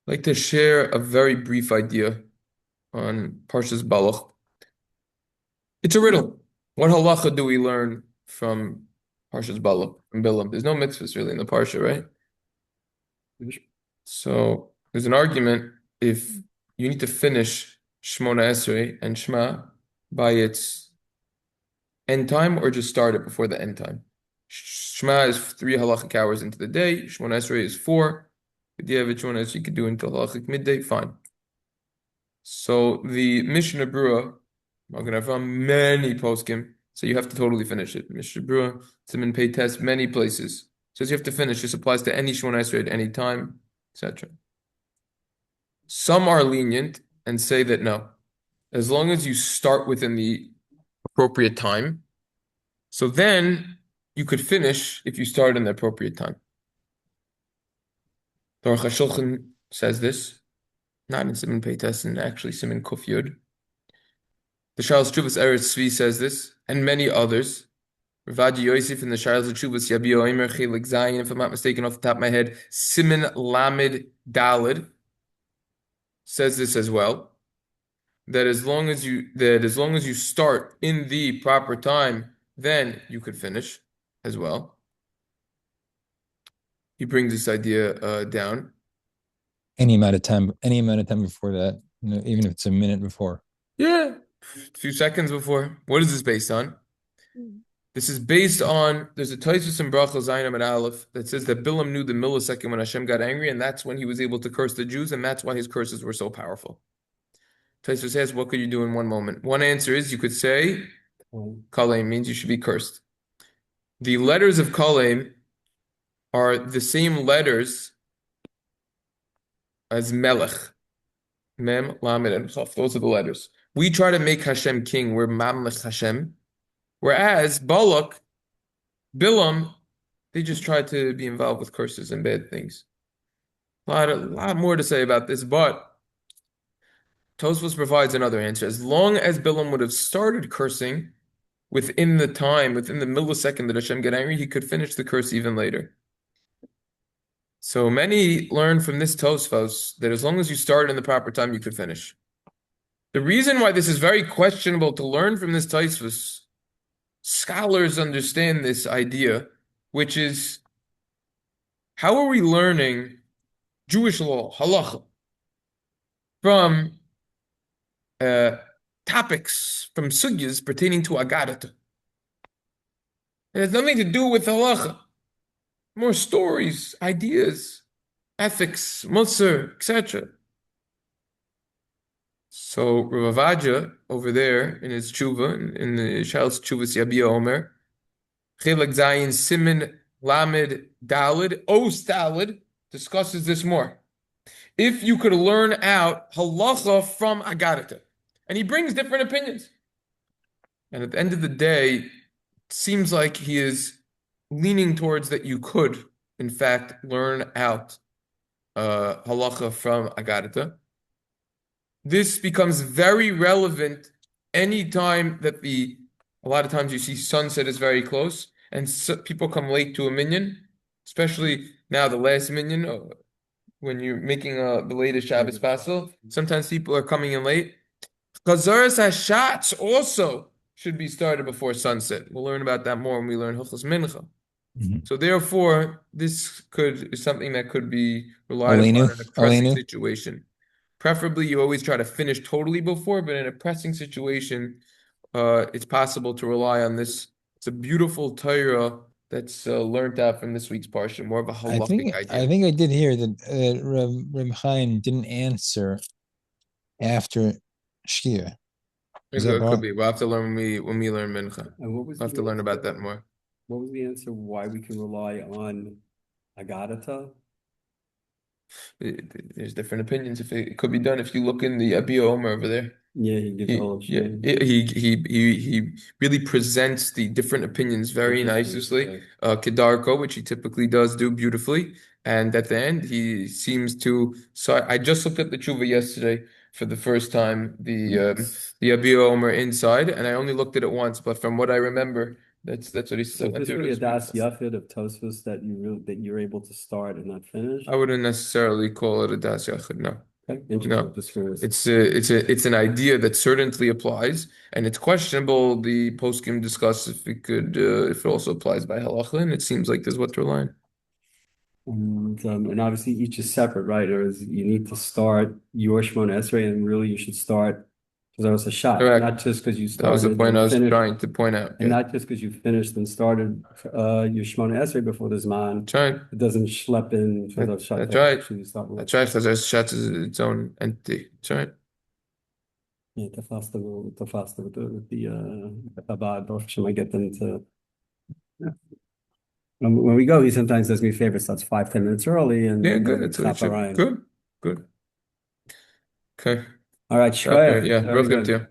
I'd like to share a very brief idea on Parshas Balach. It's a riddle. What halacha do we learn from Parshas Balach and Billam? There's no mitzvahs really in the Parsha, right? So there's an argument if you need to finish shemoneh esray and shema by its end time or just start it before the end time. Shema is 3 halachic hours into the day. Shemoneh esray is 4. If you have a shemoneh you could do until halachic midday, fine. So the Mishnah Brura, I'm going to have many Poskim, so you have to totally finish it. Mishnah Brura, Siman Pei Test, many places. Says you have to finish. This applies to any shemoneh esray at any time, etc. Some are lenient and say that no, as long as you start within the appropriate time, so then you could finish if you start in the appropriate time. The Aruch HaShulchan says this, not in Siman Pei Test, and actually Siman Kuf Yud. The Charles Chuvas Eretz Tzvi says this, and many others. Ravaji Yosef in the Charles Chuvas Yabeya Omer Chelik Zayin, if I'm not mistaken, off the top of my head, Siman Lamed Dalid says this as well. That as long as you start in the proper time, then you could finish as well. He brings this idea down. Any amount of time before that, even if it's a minute before. Yeah, a few seconds before. What is this based on? This is based on, there's a Tosfos in Berachos Zayin and Aleph that says that Bilaam knew the millisecond when Hashem got angry, and that's when he was able to curse the Jews, and that's why his curses were so powerful. Tosfos says, what could you do in one moment? One answer is you could say, Kaleim means you should be cursed. The letters of Kaleim are the same letters as Melech. Mem, Lamed, and Chaf. Those are the letters. We try to make Hashem king. We're Mamlech Hashem. Whereas Balak, Bilam, they just try to be involved with curses and bad things. A lot more to say about this, but Tosfos provides another answer. As long as Bilam would have started cursing within the millisecond that Hashem got angry, he could finish the curse even later. So many learn from this Tosfos that as long as you start in the proper time, you could finish. The reason why this is very questionable to learn from this Tosfos, scholars understand this idea, which is, how are we learning Jewish law, halacha, from topics, from sugyas pertaining to agadeta? It has nothing to do with halacha. More stories, ideas, ethics, musar, etc. So Ravaja over there in his tshuva, in the Shaal's Tshuvas Yabeya Omer, Chelik Zayin Siman Lamed Dalid, Os Dalid, discusses this more. If you could learn out halacha from agadeta, and he brings different opinions. And at the end of the day, it seems like he is leaning towards that you could, in fact, learn out halacha from agadeta. This becomes very relevant anytime that a lot of times you see sunset is very close, and people come late to a minyan, especially now the last minyan, when you're making the latest Shabbos Basel. Sometimes people are coming in late. Chazaras Hashatz also should be started before sunset. We'll learn about that more when we learn Hilchos Mincha. So therefore, this is something that could be relied upon in a pressing situation. Preferably, you always try to finish totally before, but in a pressing situation, it's possible to rely on this. It's a beautiful Torah that's learned out from this week's parsha, more of a halachic idea. I think I did hear that Reb Chaim didn't answer after Shkia. It could be. We'll have to learn when we learn Mincha. We'll have to learn about that more. What was the answer? Why we can rely on agadeta? There's different opinions. If it could be done, if you look in the Yabeya Omer over there. Yeah, he gives all of he really presents the different opinions very nicely. Kedarko, which he typically does do beautifully, and at the end he seems to. So I just looked at the tshuva yesterday for the first time, the Yabeya Omer inside, and I only looked at it once. But from what I remember, That's what he So said. if there's really a das yachid of Tosfos that you're able to start and not finish. I wouldn't necessarily call it a das yachid. No. Okay. No. Just curious. It's an idea that certainly applies, and it's questionable. The Poskim discuss if it also applies by halacha, and it seems like this is what they're lying. And obviously each is separate, right? Or you need to start your shemoneh esray, and really you should start because that was a shot, Correct. not just because you started. That was the point I was finished, trying to point out. and not just because you finished and started your shemoneh esray before the zman. That's right. It doesn't schlep in. That's right. That's right. Because there's shat is its own entity. That's right. Yeah, the faster with the Chabad, Hashem, I get them to. Yeah. When we go, he sometimes does me a favor, starts 5-10 minutes early, and yeah, good. That's what it should. Good. Okay. All right, shkoyach. Yeah, Very real good good. to you.